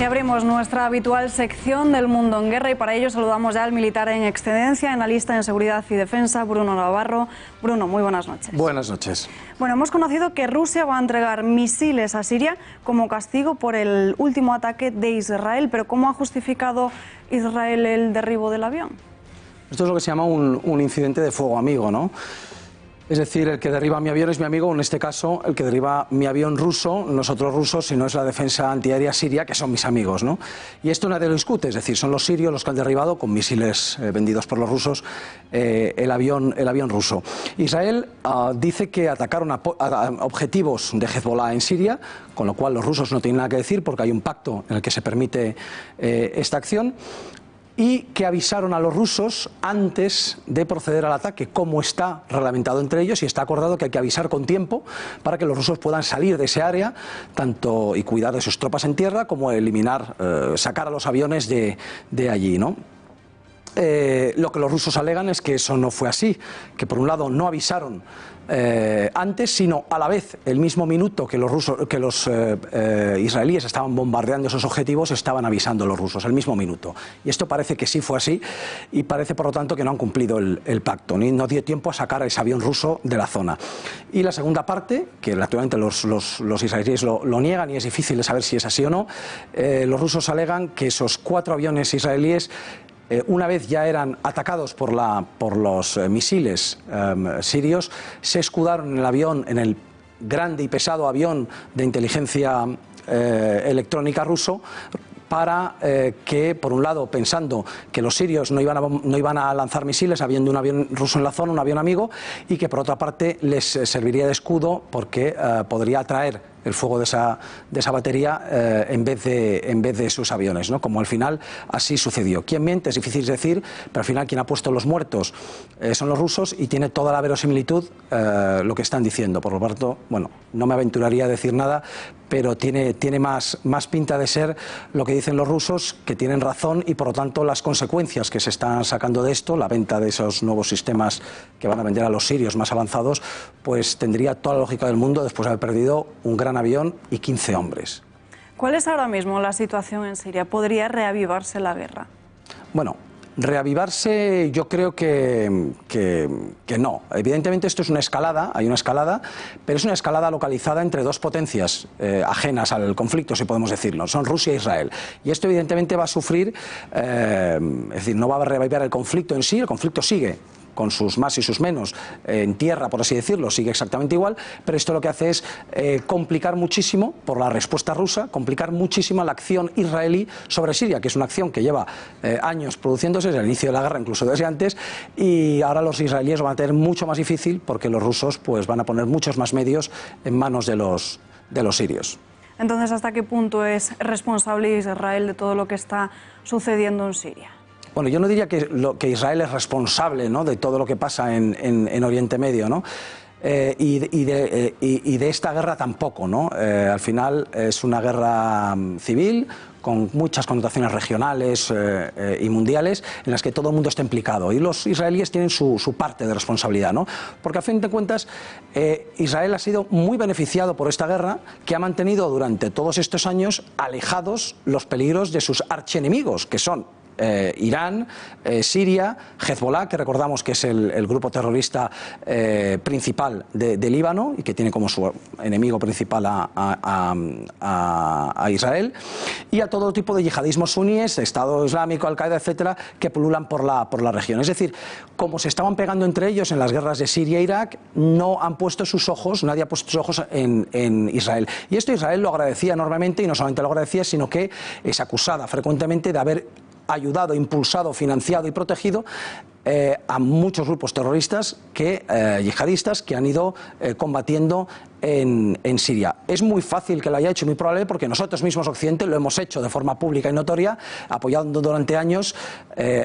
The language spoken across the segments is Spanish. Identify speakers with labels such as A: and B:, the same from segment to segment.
A: Y abrimos nuestra habitual sección del Mundo en Guerra y para ello saludamos ya al militar en excedencia, analista en seguridad y defensa, Bruno Navarro. Bruno, muy buenas noches.
B: Buenas noches.
A: Bueno, hemos conocido que Rusia va a entregar misiles a Siria como castigo por el último ataque de Israel, pero ¿cómo ha justificado Israel el derribo del avión?
B: Esto es lo que se llama un incidente de fuego amigo, ¿no? Es decir, el que derriba mi avión es mi amigo, en este caso el que derriba mi avión ruso, nosotros rusos, si no es la defensa antiaérea siria, que son mis amigos, ¿no? Y esto nadie lo discute, es decir, son los sirios los que han derribado con misiles vendidos por los rusos el avión ruso. Israel dice que atacaron a objetivos de Hezbollah en Siria, con lo cual los rusos no tienen nada que decir porque hay un pacto en el que se permite esta acción. Y que avisaron a los rusos antes de proceder al ataque, como está reglamentado entre ellos y está acordado que hay que avisar con tiempo para que los rusos puedan salir de ese área tanto y cuidar de sus tropas en tierra como eliminar, sacar a los aviones de allí, ¿no? Lo que los rusos alegan es que eso no fue así, que por un lado no avisaron antes, sino a la vez, el mismo minuto que los israelíes estaban bombardeando esos objetivos, estaban avisando los rusos, el mismo minuto. Y esto parece que sí fue así y parece por lo tanto que no han cumplido el pacto, ni no dio tiempo a sacar a ese avión ruso de la zona. Y la segunda parte, que actualmente los israelíes lo niegan y es difícil de saber si es así o no, los rusos alegan que esos 4 aviones israelíes una vez ya eran atacados por los misiles sirios, se escudaron en el avión, en el grande y pesado avión de inteligencia electrónica ruso, para que, por un lado, pensando que los sirios no iban a lanzar misiles habiendo un avión ruso en la zona, un avión amigo, y que, por otra parte, les serviría de escudo porque podría atraer el fuego de esa batería en vez de sus aviones, ¿no? Como al final así sucedió. ¿Quién miente? Es difícil decir, pero al final quien ha puesto los muertos son los rusos y tiene toda la verosimilitud lo que están diciendo. Por lo tanto, bueno, no me aventuraría a decir nada, pero tiene más pinta de ser lo que dicen los rusos, que tienen razón y por lo tanto las consecuencias que se están sacando de esto, la venta de esos nuevos sistemas que van a vender a los sirios más avanzados, pues tendría toda la lógica del mundo después de haber perdido un gran avión y 15 hombres.
A: ¿Cuál es ahora mismo la situación en Siria? ¿Podría reavivarse la guerra?
B: Bueno, reavivarse yo creo que no. Evidentemente esto es una escalada, hay una escalada, pero es una escalada localizada entre dos potencias ajenas al conflicto, si podemos decirlo, son Rusia e Israel. Y esto evidentemente va a sufrir, es decir, no va a reavivar el conflicto en sí, el conflicto sigue con sus más y sus menos en tierra, por así decirlo, sigue exactamente igual, pero esto lo que hace es complicar muchísimo, por la respuesta rusa, complicar muchísimo la acción israelí sobre Siria, que es una acción que lleva años produciéndose desde el inicio de la guerra, incluso desde antes, y ahora los israelíes lo van a tener mucho más difícil porque los rusos pues van a poner muchos más medios en manos de los sirios.
A: Entonces, ¿hasta qué punto es responsable Israel de todo lo que está sucediendo en Siria?
B: Bueno, yo no diría que Israel es responsable, ¿no?, de todo lo que pasa en Oriente Medio, ¿no? Y de esta guerra tampoco, ¿no? Al final es una guerra civil con muchas connotaciones regionales y mundiales en las que todo el mundo está implicado y los israelíes tienen su parte de responsabilidad, ¿no? Porque a fin de cuentas Israel ha sido muy beneficiado por esta guerra que ha mantenido durante todos estos años alejados los peligros de sus archienemigos, que son Irán, Siria, Hezbollah, que recordamos que es el grupo terrorista principal de Líbano y que tiene como su enemigo principal a Israel, y a todo tipo de yihadismos suníes, Estado Islámico, Al-Qaeda, etcétera, que pululan por la región. Es decir, como se estaban pegando entre ellos en las guerras de Siria e Irak, no han puesto sus ojos, nadie ha puesto sus ojos en Israel. Y esto Israel lo agradecía enormemente, y no solamente lo agradecía, sino que es acusada frecuentemente de haber ayudado, impulsado, financiado y protegido a muchos grupos terroristas yihadistas que han ido combatiendo en Siria. Es muy fácil que lo haya hecho, muy probable, porque nosotros mismos, Occidente, lo hemos hecho de forma pública y notoria, apoyando durante años,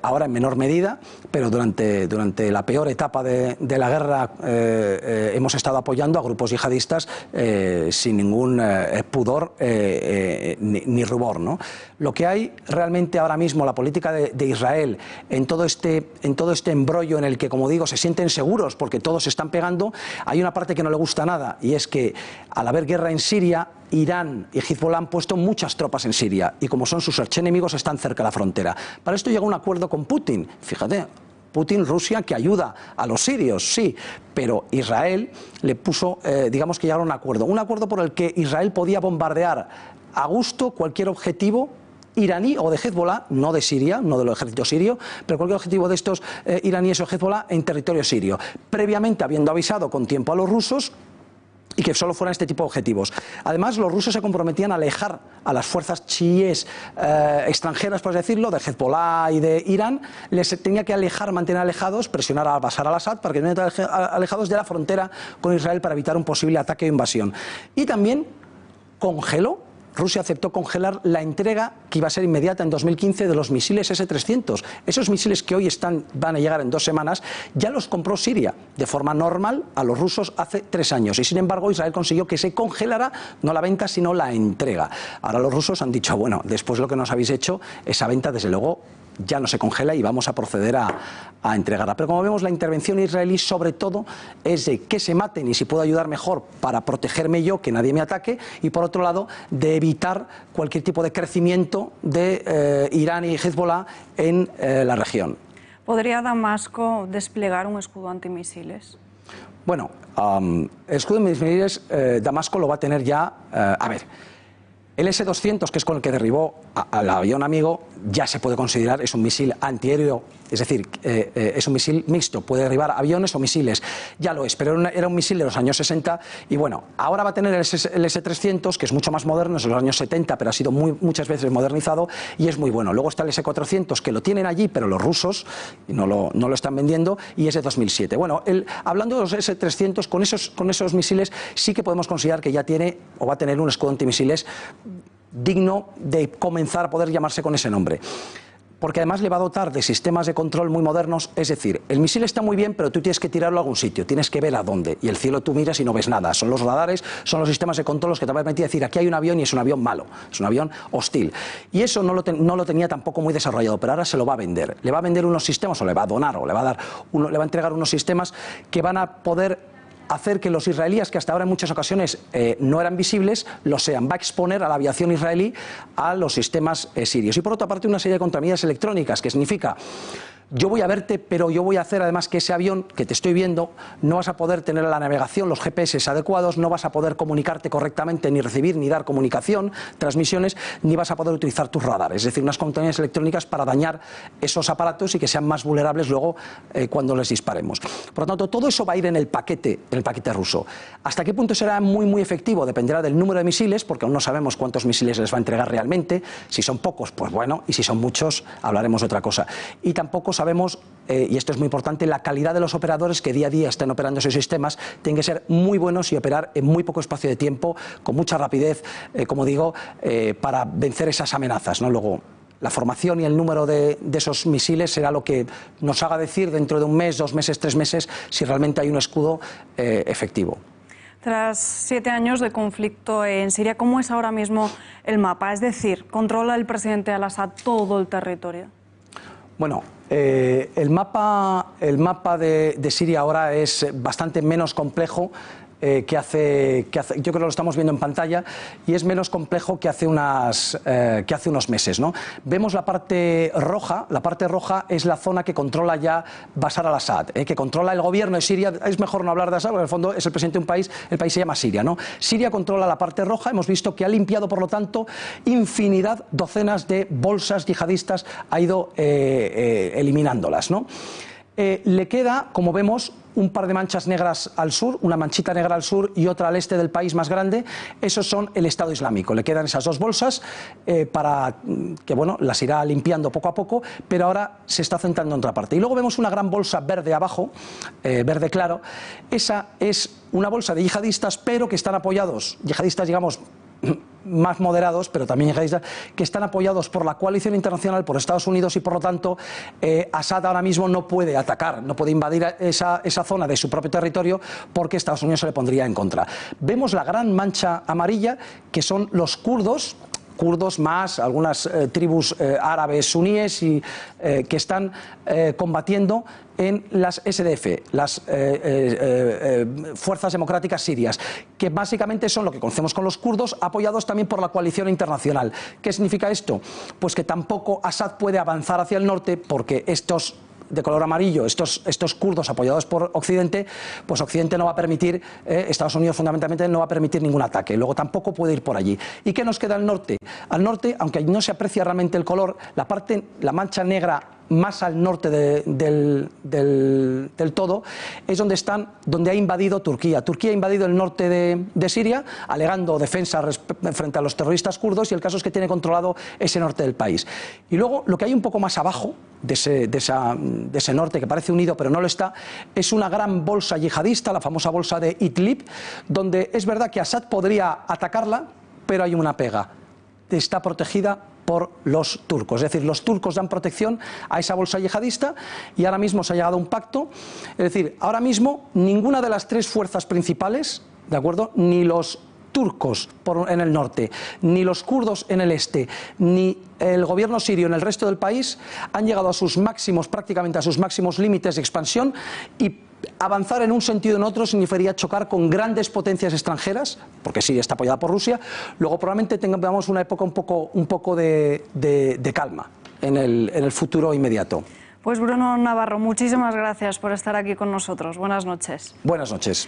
B: ahora en menor medida, pero durante la peor etapa de la guerra hemos estado apoyando a grupos yihadistas sin ningún pudor ni rubor, ¿no? Lo que hay realmente ahora mismo, la política de Israel en todo este todo este embrollo en el que, como digo, se sienten seguros porque todos se están pegando, hay una parte que no le gusta nada, y es que al haber guerra en Siria, Irán y Hezbollah han puesto muchas tropas en Siria y como son sus archienemigos están cerca de la frontera. Para esto llega un acuerdo con Putin, fíjate. Putin, Rusia, que ayuda a los sirios, sí, pero Israel le puso, digamos que llegaron a un acuerdo por el que Israel podía bombardear a gusto cualquier objetivo iraní o de Hezbollah, no de Siria, no del ejército sirio, pero cualquier objetivo de estos iraníes o Hezbollah en territorio sirio, previamente habiendo avisado con tiempo a los rusos y que solo fueran este tipo de objetivos. Además, los rusos se comprometían a alejar a las fuerzas chiíes extranjeras, por decirlo, de Hezbollah y de Irán, les tenía que alejar, mantener alejados, presionar a Bashar al-Assad para que estuvieran alejados de la frontera con Israel para evitar un posible ataque o invasión. Y también Rusia aceptó congelar la entrega que iba a ser inmediata en 2015 de los misiles S-300. Esos misiles que hoy van a llegar en 2 semanas, ya los compró Siria de forma normal a los rusos hace 3 años. Y sin embargo Israel consiguió que se congelara no la venta sino la entrega. Ahora los rusos han dicho, bueno, después de lo que nos habéis hecho, esa venta desde luego ya no se congela y vamos a proceder a entregarla. Pero como vemos, la intervención israelí sobre todo es de que se maten y si puedo ayudar mejor para protegerme yo, que nadie me ataque, y por otro lado de evitar cualquier tipo de crecimiento de Irán y Hezbollah en la región.
A: ¿Podría Damasco desplegar un escudo antimisiles?
B: Bueno, el escudo antimisiles Damasco lo va a tener ya, a ver, el S-200, que es con el que derribó al avión amigo, ya se puede considerar, es un misil antiaéreo, es decir, es un misil mixto, puede derribar aviones o misiles, ya lo es, pero era un misil de los años 60 y bueno, ahora va a tener el S-300, que es mucho más moderno, es de los años 70, pero ha sido muchas veces modernizado y es muy bueno. Luego está el S-400, que lo tienen allí, pero los rusos no lo están vendiendo, y es de 2007. Bueno, hablando de los S-300, con esos misiles sí que podemos considerar que ya tiene o va a tener un escudo antimisiles digno de comenzar a poder llamarse con ese nombre. Porque además le va a dotar de sistemas de control muy modernos, es decir, el misil está muy bien, pero tú tienes que tirarlo a algún sitio, tienes que ver a dónde, y el cielo tú miras y no ves nada, son los radares, son los sistemas de control los que te van a permitir decir, aquí hay un avión y es un avión malo, es un avión hostil. Y eso no lo tenía tampoco muy desarrollado, pero ahora se lo va a vender. Le va a vender unos sistemas, o le va a donar, o le va a entregar unos sistemas que van a poder hacer que los israelíes, que hasta ahora en muchas ocasiones no eran visibles, lo sean. Va a exponer a la aviación israelí a los sistemas sirios. Y por otra parte, una serie de contramedidas electrónicas, que significa, yo voy a verte, pero yo voy a hacer además que ese avión que te estoy viendo, no vas a poder tener la navegación, los GPS adecuados, no vas a poder comunicarte correctamente, ni recibir ni dar comunicación, transmisiones, ni vas a poder utilizar tus radares. Es decir, unas contramedidas electrónicas para dañar esos aparatos y que sean más vulnerables luego cuando les disparemos. Por lo tanto, todo eso va a ir en el paquete ruso. ¿Hasta qué punto será muy efectivo? Dependerá del número de misiles, porque aún no sabemos cuántos misiles les va a entregar realmente. Si son pocos, pues bueno, y si son muchos, hablaremos de otra cosa. Y tampoco sabemos, y esto es muy importante, la calidad de los operadores que día a día estén operando esos sistemas. Tienen que ser muy buenos y operar en muy poco espacio de tiempo, con mucha rapidez, como digo, para vencer esas amenazas, ¿no? Luego, la formación y el número de esos misiles será lo que nos haga decir dentro de 1 mes, 2 meses, 3 meses, si realmente hay un escudo efectivo.
A: Tras 7 años de conflicto en Siria, ¿cómo es ahora mismo el mapa? Es decir, ¿controla el presidente al-Assad todo el territorio?
B: Bueno, el mapa de Siria ahora es bastante menos complejo que hace, yo creo que lo estamos viendo en pantalla, y es menos complejo que hace unos meses, ¿no? Vemos la parte roja es la zona que controla ya Bashar al-Assad, que controla el gobierno de Siria. Es mejor no hablar de Assad, porque en el fondo es el presidente de un país, el país se llama Siria, ¿no? Siria controla la parte roja, hemos visto que ha limpiado, por lo tanto, infinidad, docenas de bolsas yihadistas, ha ido eliminándolas, ¿no? Le queda, como vemos, un par de manchas negras al sur, una manchita negra al sur y otra al este del país más grande. Esos son el Estado Islámico. Le quedan esas 2 bolsas para que, bueno, las irá limpiando poco a poco, pero ahora se está centrando en otra parte. Y luego vemos una gran bolsa verde abajo, verde claro. Esa es una bolsa de yihadistas, pero que están apoyados, yihadistas, digamos, más moderados, pero también yihadistas, que están apoyados por la coalición internacional, por Estados Unidos, y por lo tanto Assad ahora mismo no puede atacar, no puede invadir esa zona de su propio territorio, porque Estados Unidos se le pondría en contra. Vemos la gran mancha amarilla, que son los kurdos, kurdos más algunas tribus árabes suníes y que están combatiendo en las SDF, las Fuerzas Democráticas Sirias, que básicamente son lo que conocemos con los kurdos, apoyados también por la coalición internacional. ¿Qué significa esto? Pues que tampoco Assad puede avanzar hacia el norte porque estos de color amarillo, estos kurdos apoyados por Occidente, pues Occidente no va a permitir, Estados Unidos fundamentalmente no va a permitir ningún ataque, luego tampoco puede ir por allí. ¿Y qué nos queda al norte? Al norte, aunque no se aprecia realmente el color, la mancha negra más al norte del todo, es donde ha invadido Turquía. Turquía ha invadido el norte de Siria, alegando defensa frente a los terroristas kurdos, y el caso es que tiene controlado ese norte del país. Y luego, lo que hay un poco más abajo de ese norte, que parece unido pero no lo está, es una gran bolsa yihadista, la famosa bolsa de Idlib, donde es verdad que Assad podría atacarla, pero hay una pega: está protegida por los turcos, es decir, los turcos dan protección a esa bolsa yihadista, y ahora mismo se ha llegado a un pacto. Es decir, ahora mismo ninguna de las tres fuerzas principales, ¿de acuerdo?, ni los turcos en el norte, ni los kurdos en el este, ni el gobierno sirio en el resto del país han llegado a sus máximos, prácticamente a sus máximos límites de expansión, y avanzar en un sentido o en otro significaría chocar con grandes potencias extranjeras, porque Siria está apoyada por Rusia. Luego probablemente tengamos una época un poco de calma en el futuro inmediato.
A: Pues Bruno Navarro, muchísimas gracias por estar aquí con nosotros. Buenas noches.
B: Buenas noches.